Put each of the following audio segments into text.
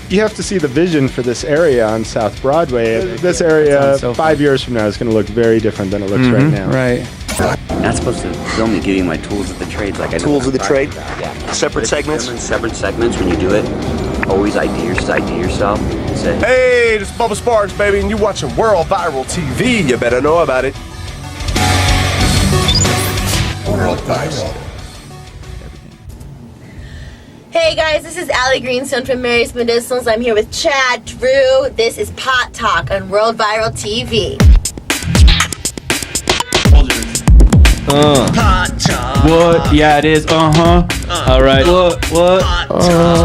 You have to see the vision for this area on South Broadway. This area, so 5 years from now, is going to look very different than it looks right now. Right. I'm not supposed to film me giving my tools of the trade. Like I know tools of the trade? Yeah. Separate segments? Separate segments when you do it. Always ID yourself. Say, hey, this is Bubba Sparks, baby, and you're watching World Viral TV. You better know about it. World Viral. Hey guys, this is Allie Greenstone from Mary's Medicinals. I'm here with Chad Drew. This is Pot Talk on World Viral TV. Pot Talk. What? Yeah, it is. All right. What?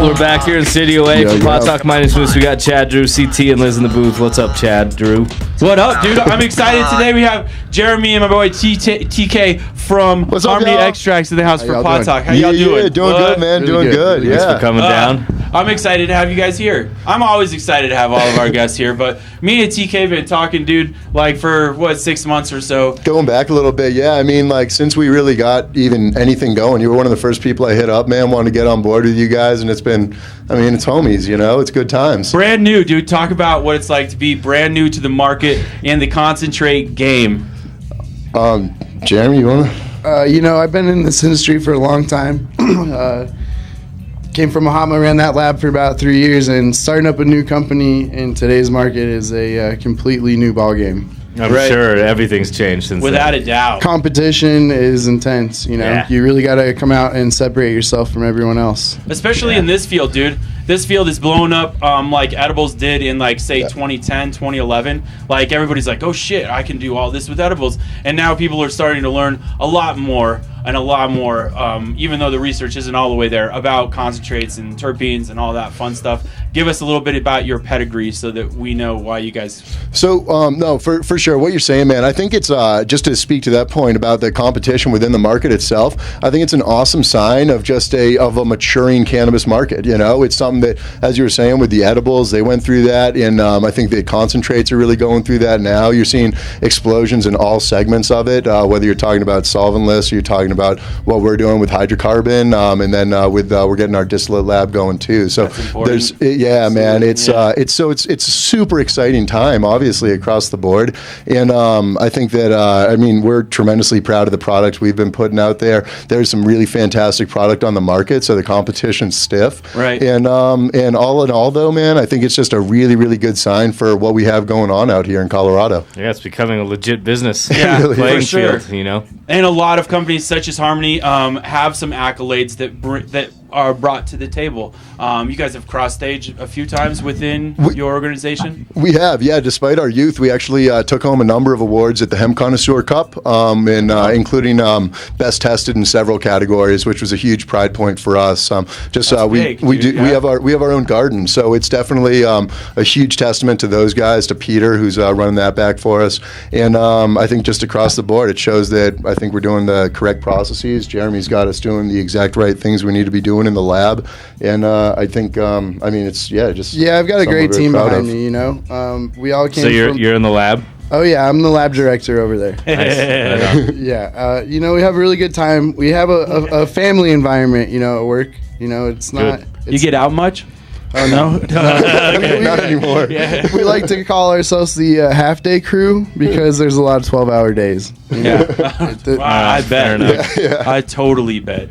We're back here in Studio A for Pot Talk Minus Moose. We got Chad Drew, CT, and Liz in the booth. What's up, Chad Drew? What up, dude? I'm excited. Today we have Jeremy and my boy TK from Harmony Extracts in the house for Pot Talk. How y'all doing? Yeah, doing good, man. Really doing good. Thanks for coming down. I'm excited to have you guys here. I'm always excited to have all of our guests here, but me and TK been talking, dude, like for, 6 months or so? Going back a little bit, yeah. I mean, like, since we really got even anything going, you were one of the first people I hit up, man, wanted to get on board with you guys, and it's been, I mean, it's homies, you know? It's good times. Brand new, dude. Talk about what it's like to be brand new to the market in the concentrate game. Jeremy, you want to? I've been in this industry for a long time. Came from Bahama, ran that lab for about 3 years, and starting up a new company in today's market is a completely new ballgame. I'm sure everything's changed since Without then. a doubt. Competition is intense, You really got to come out and separate yourself from everyone else. Especially in this field, dude. This field is blown up like edibles did in, like, say, 2010, 2011. Like, everybody's like, oh, shit, I can do all this with edibles. And now people are starting to learn a lot more, even though the research isn't all the way there, about concentrates and terpenes and all that fun stuff. Give us a little bit about your pedigree so that we know why you guys... So, no, for sure, what you're saying, man, I think it's, just to speak to that point about the competition within the market itself, I think it's an awesome sign of just a maturing cannabis market, It's something that, as you were saying, with the edibles, they went through that, and I think the concentrates are really going through that now. You're seeing explosions in all segments of it, whether you're talking about solventless or you're talking about what we're doing with hydrocarbon, and then we're getting our distillate lab going too. So there's, man, it's a super exciting time, obviously, across the board, and I think that we're tremendously proud of the product we've been putting out there. There's some really fantastic product on the market, so the competition's stiff, right? And all in all, though, man, I think it's just a really, really good sign for what we have going on out here in Colorado. Yeah, it's becoming a legit business. Yeah, really for sure. Field, And a lot of companies such as Harmony have some accolades that are brought to the table. You guys have crossed stage a few times within your organization? We have, yeah. Despite our youth, we actually took home a number of awards at the Hemp Connoisseur Cup, including best tested in several categories, which was a huge pride point for us. We have our own garden, so it's definitely a huge testament to those guys, to Peter, who's running that back for us, and I think just across the board, it shows that I think we're doing the correct processes. Jeremy's got us doing the exact right things we need to be doing in the lab, and I think I've got a great team behind me. We all came. So you're in the lab. Oh yeah, I'm the lab director over there. Nice. Yeah, we have a really good time. We have a family environment, at work. It's not. You get out much? Oh no, not anymore. Yeah. We like to call ourselves the half-day crew because there's a lot of 12-hour days. I bet. Yeah. I totally bet.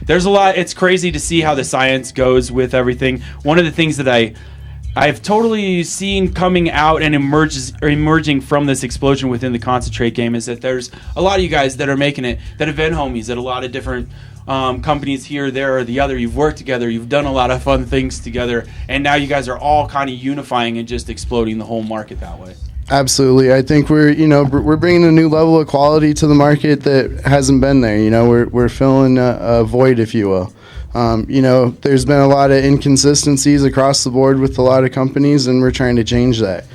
There's a lot. It's crazy to see how the science goes with everything. One of the things that I've totally seen coming out and emerging from this explosion within the concentrate game is that there's a lot of you guys that are making it that have been homies at a lot of different companies here, there, or the other. You've worked together. You've done a lot of fun things together. And now you guys are all kind of unifying and just exploding the whole market that way. Absolutely. I think we're bringing a new level of quality to the market that hasn't been there. We're filling a void, if you will. There's been a lot of inconsistencies across the board with a lot of companies, and we're trying to change that.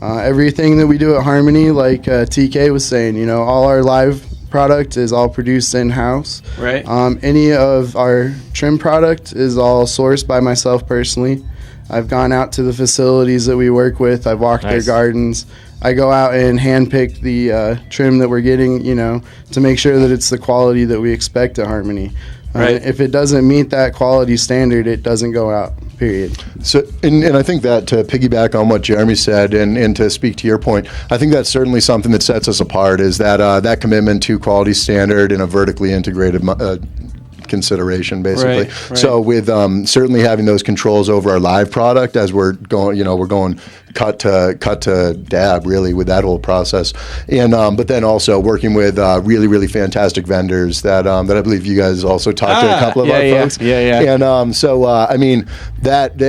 Everything that we do at Harmony, like TK was saying, all our live product is all produced in-house. Right. Any of our trim product is all sourced by myself personally. I've gone out to the facilities that we work with. I've walked their gardens. I go out and handpick the trim that we're getting, to make sure that it's the quality that we expect at Harmony. Right. If it doesn't meet that quality standard, it doesn't go out, period. So, and I think that to piggyback on what Jeremy said, and to speak to your point, I think that's certainly something that sets us apart, is that that commitment to quality standard and a vertically integrated consideration, basically. Right. So with certainly having those controls over our live product as we're going cut to dab, really, with that whole process, and but then also working with really fantastic vendors that I believe you guys also talked to a couple of our folks. And so I mean that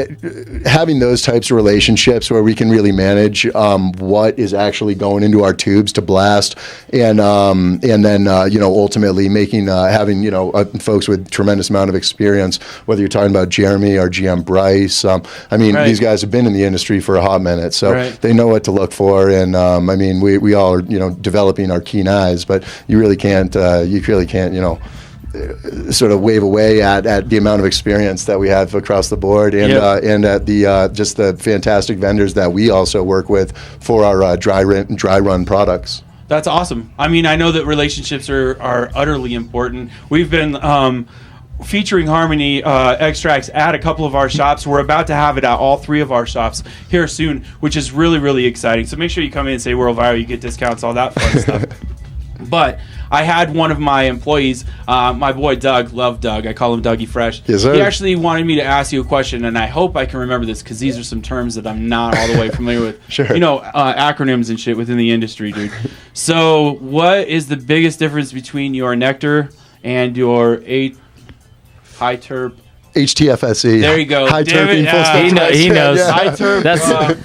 having those types of relationships where we can really manage what is actually going into our tubes to blast, and then ultimately making having folks with tremendous amount of experience, whether you're talking about Jeremy or GM Bryce. I mean, these guys have been in the industry for a hot minute, so they know what to look for. And I mean, we all are developing our keen eyes, but you really can't sort of wave away at the amount of experience that we have across the board, and at the just the fantastic vendors that we also work with for our dry run products. That's awesome. I mean, I know that relationships are utterly important. We've been featuring Harmony extracts at a couple of our shops. We're about to have it at all 3 of our shops here soon, which is really exciting. So make sure you come in and say World Viral. You get discounts, all that fun stuff. But I had one of my employees, my boy Doug, love Doug, I call him Dougie Fresh. Yes, sir. He actually wanted me to ask you a question, and I hope I can remember this because these are some terms that I'm not all the way familiar with. Sure. Acronyms and shit within the industry, dude. So what is the biggest difference between your nectar and your high terp? HTFSE. There you go. High terpene, full spectrum. He knows. Yeah. High terp,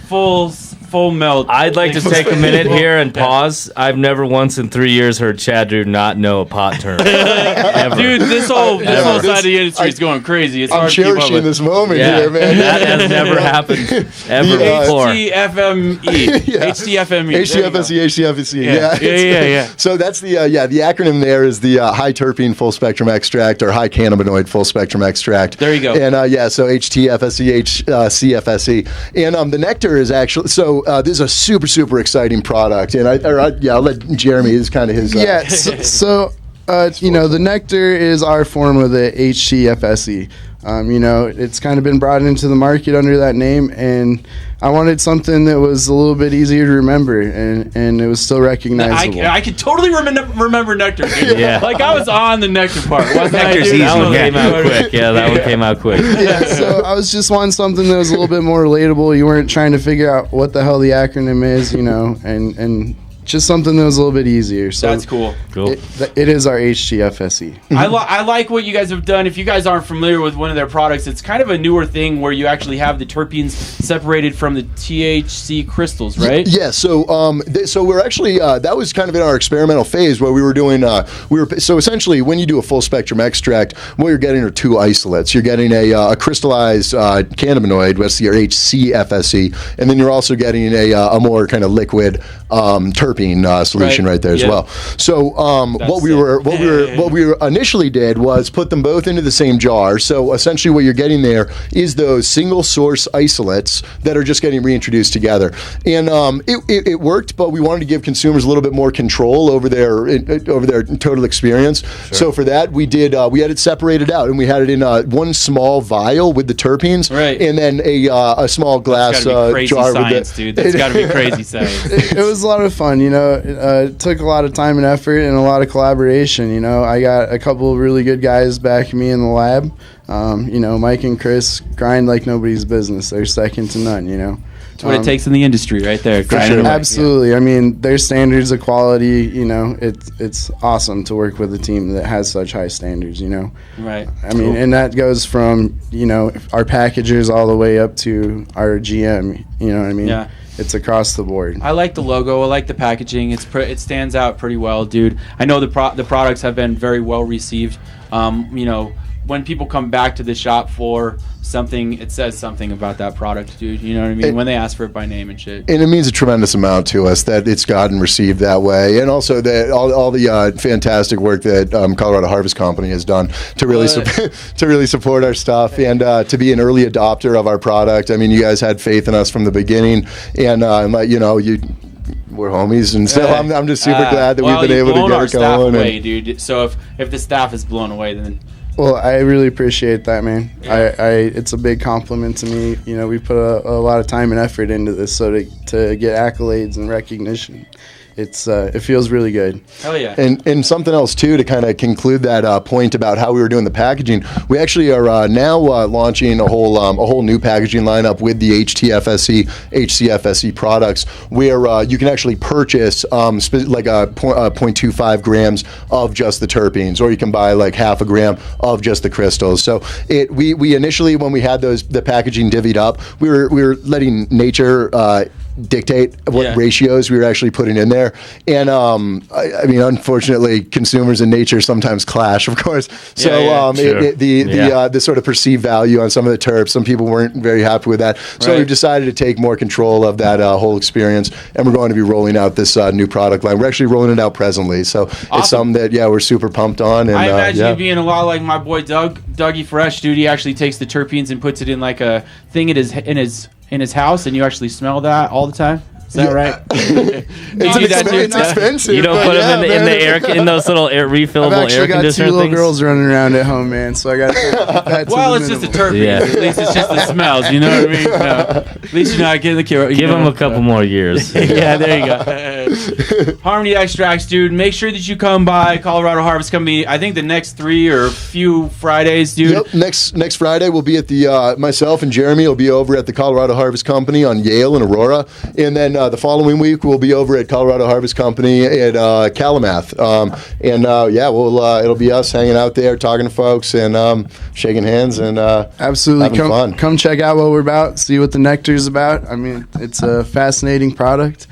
full melt. I'd like to take a minute here and pause. I've never once in 3 years heard Chad Drew not know a pot term. Dude, this whole side of the industry is going crazy. It's I'm hard to keep up cherishing with. this moment here, man. That has never happened ever before. HTFME. HTFME. HTFSE. Yeah. So that's the acronym there is the high terpene full spectrum extract, or high cannabinoid full spectrum extract. There you go. And so HTFSE, CFSE, and the nectar is actually this is a super exciting product, and I'll let Jeremy, is kind of his So the nectar is our form of the HTFSE. It's kind of been brought into the market under that name, and I wanted something that was a little bit easier to remember, and it was still recognizable. I could totally remember nectar, dude. Yeah. Like I was on the nectar part. Nectar's easy. That one came out quick. Yeah, that one came out quick. Yeah, so I was just wanting something that was a little bit more relatable. You weren't trying to figure out what the hell the acronym is, and just something that was a little bit easier. So that's cool. It is our HTFSE. I like what you guys have done. If you guys aren't familiar with one of their products, it's kind of a newer thing where you actually have the terpenes separated from the THC crystals, right? Yeah. So so we're actually that was kind of in our experimental phase where we were doing so essentially when you do a full spectrum extract, what you're getting are 2 isolates. You're getting a crystallized cannabinoid, that's your HCFSE, and then you're also getting a more kind of liquid terpene solution right there as well. So what we initially did was put them both into the same jar. So essentially what you're getting there is those single source isolates that are just getting reintroduced together. And it worked, but we wanted to give consumers a little bit more control over their total experience. Sure. So for that we had it separated out, and we had it in one small vial with the terpenes, and then a small glass jar science, with dude. That's got to be crazy science. It was a lot of fun. It took a lot of time and effort and a lot of collaboration. I got a couple of really good guys backing me in the lab. Mike and Chris grind like nobody's business. They're second to none. That's what it takes in the industry, right there. For sure. Absolutely. Yeah. I mean, their standards of quality. It's awesome to work with a team that has such high standards. Right. I mean, and that goes from our packagers all the way up to our GM. You know what I mean? Yeah. It's across the board. I like the logo. I like the packaging. It stands out pretty well, dude. I know the products have been very well received. When people come back to the shop for something, it says something about that product, dude. You know what I mean? When they ask for it by name and shit. And it means a tremendous amount to us that it's gotten received that way, and also that all the fantastic work that Colorado Harvest Company has done to really support our stuff, and to be an early adopter of our product. I mean, you guys had faith in us from the beginning, and we're homies, and so I'm just super glad that we've been able to get it going. Away, dude. So if the staff is blown away, then Well, I really appreciate that, man. It's a big compliment to me. You know, we put a lot of time and effort into this, so to get accolades and recognition, it feels really good. Hell yeah. And something else too, to kind of conclude that point about how we were doing the packaging. We actually are now launching a whole new packaging lineup with the HCFSE products, where you can actually purchase like a 0.25 grams of just the terpenes, or you can buy like half a gram of just the crystals. So we initially, when we had the packaging divvied up, we were letting nature dictate what ratios we were actually putting in there. And I mean, unfortunately, consumers and nature sometimes clash, of course. So the sort of perceived value on some of the terps, some people weren't very happy with that. So we've decided to take more control of that whole experience, and we're going to be rolling out this new product line. We're actually rolling it out presently. So it's something that, we're super pumped on. And I imagine you being a lot like my boy Dougie Fresh, dude. He actually takes the terpenes and puts it in like a thing in his house, and you actually smell that all the time. Is that right? It's expensive. You don't put them in the air, in those little refillable air conditioner things? I've actually got 2 little girls running around at home, man, so I got that. Well, it's just a terpene. Yeah. At least it's just the smells, you know what I mean? At least you're not getting the cure. Give them a couple more years. Yeah, there you go. Harmony Extracts, dude. Make sure that you come by Colorado Harvest Company. I think the next 3 or few Fridays, dude. Yep. Next Friday we'll be at the myself and Jeremy will be over at the Colorado Harvest Company on Yale and Aurora, and then the following week we'll be over at Colorado Harvest Company at Kalamath. It'll be us hanging out there, talking to folks, and shaking hands, and absolutely having fun. Come check out what we're about. See what the nectar's about. I mean, it's a fascinating product.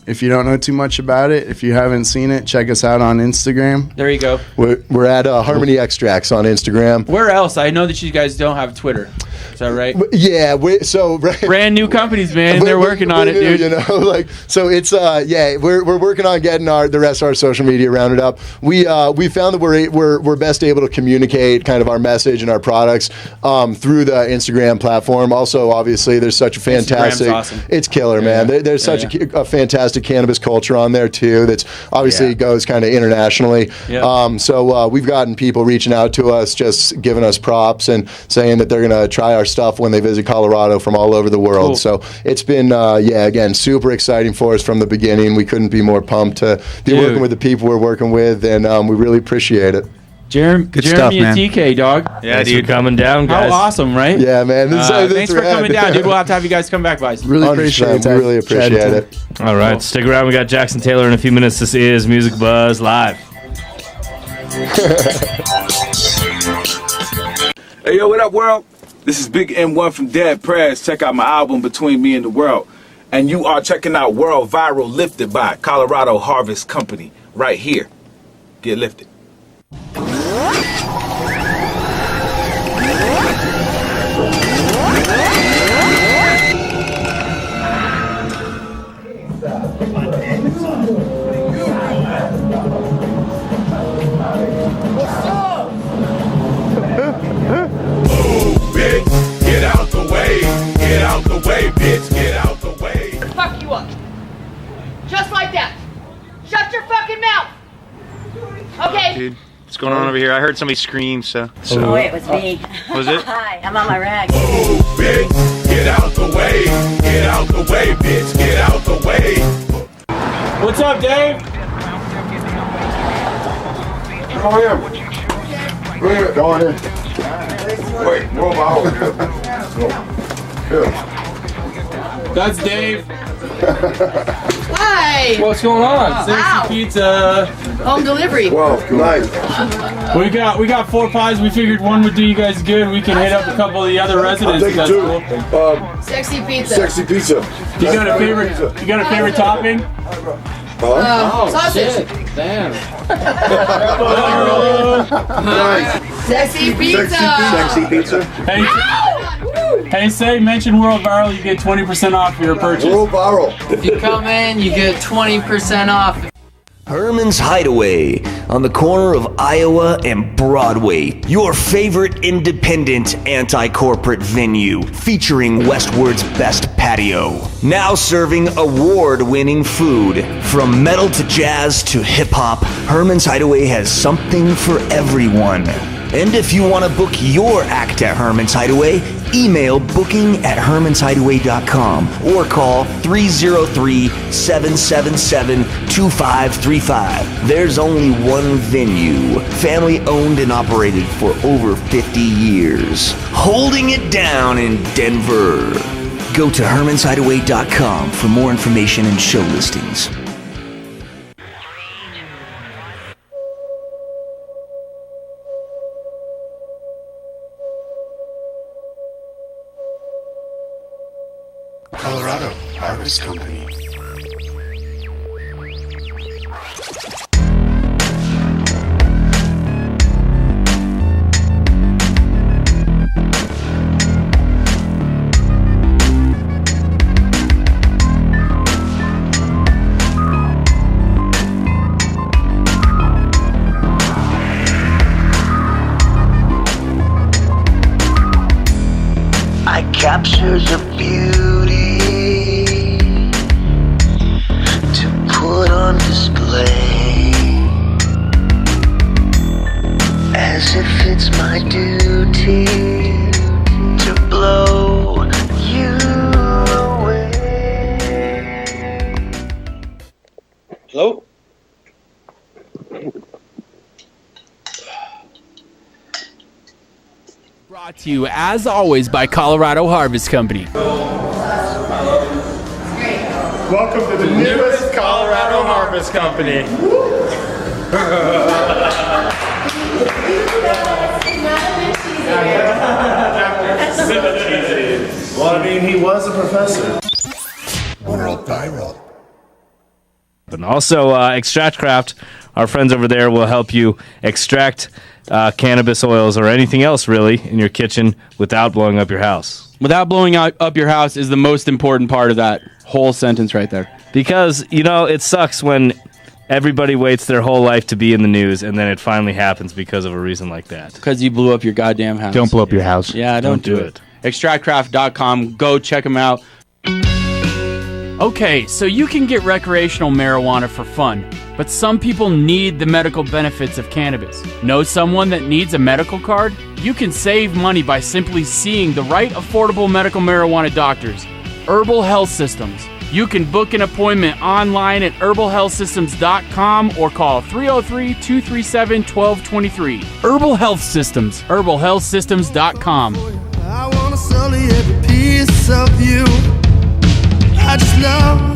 If you don't know too much about it, if you haven't seen it, check us out on Instagram. There you go. We're at Harmony Extracts on Instagram. Where else? I know that you guys don't have Twitter. Is that right? Yeah. Brand new companies, man. They're working on it, dude. You know, so it's we're working on getting the rest of our social media rounded up. We found that we're best able to communicate kind of our message and our products through the Instagram platform. Also, obviously, there's such a fantastic. Awesome. It's killer, man. There's such a fantastic cannabis culture on there too. That's obviously goes kind of internationally. Yeah. So we've gotten people reaching out to us, just giving us props and saying that they're gonna try our stuff when they visit Colorado from all over the world. Cool. So it's been again super exciting for us from the beginning. We couldn't be more pumped to be working with the people we're working with, and we really appreciate it. Jeremy and TK, dog. Yeah, dude, coming down, guys. How awesome, right? Yeah, man. Thanks for coming down, dude. We'll have to have you guys come back, guys. Really appreciate it. We really appreciate it. All right, stick around. We got Jackson Taylor in a few minutes. This is Music Buzz Live. Hey, yo, what up, world? This is Big M1 from Dead Prez. Check out my album, Between Me and the World. And you are checking out World Viral, lifted by Colorado Harvest Company, right here. Get lifted. Get out the way. Get out the way, bitch. Get out the way. Fuck you up. Just like that. Shut your fucking mouth. Okay. Dude, what's going on over here? I heard somebody scream, so. Oh, it was me. Was it? Hi, I'm on my rag. Bitch, get out the way. Get out the way, bitch. Get out the way. What's up, Dave? Go in. Go in. Wait, move out. That's Dave. Hi. What's going on? Sexy Pizza. Home delivery. Well, nice. We got 4 pies. We figured one would do you guys good. We can hit up a couple of the other residents. I'll take two. Cool. Sexy pizza. Sexy pizza. You got a favorite topping? Sausage. Shit. Damn. Nice. Sexy pizza. Sexy pizza. Hey, mention World Viral, you get 20% off your purchase. World Viral. If you come in, you get 20% off. Herman's Hideaway on the corner of Iowa and Broadway. Your favorite independent anti-corporate venue featuring Westward's best patio. Now serving award-winning food. From metal to jazz to hip-hop, Herman's Hideaway has something for everyone. And if you want to book your act at Herman's Hideaway, email booking@hermanshideaway.com or call 303-777-2535. There's only one venue, family owned and operated for over 50 years, holding it down in Denver. Go to hermanshideaway.com for more information and show listings. Colorado Harvest Company. I capture your beauty to put on display, as if it's my duty to blow you away. Hello? Brought to you, as always, by Colorado Harvest Company. Welcome to the newest Colorado Harvest Company. Well, I mean, he was a professor. World Viral. And also, Extractcraft, our friends over there will help you extract cannabis oils or anything else really in your kitchen without blowing up your house. Without blowing up your house is the most important part of that whole sentence right there. Because, you know, it sucks when everybody waits their whole life to be in the news and then it finally happens because of a reason like that. Because you blew up your goddamn house. Don't blow up your house. Yeah, don't do it. Extractcraft.com. Go check them out. Okay, so you can get recreational marijuana for fun, but some people need the medical benefits of cannabis. Know someone that needs a medical card? You can save money by simply seeing the right affordable medical marijuana doctors. Herbal Health Systems. You can book an appointment online at herbalhealthsystems.com or call 303-237-1223. Herbal Health Systems. herbalhealthsystems.com. I wanna sully every piece of you. I just love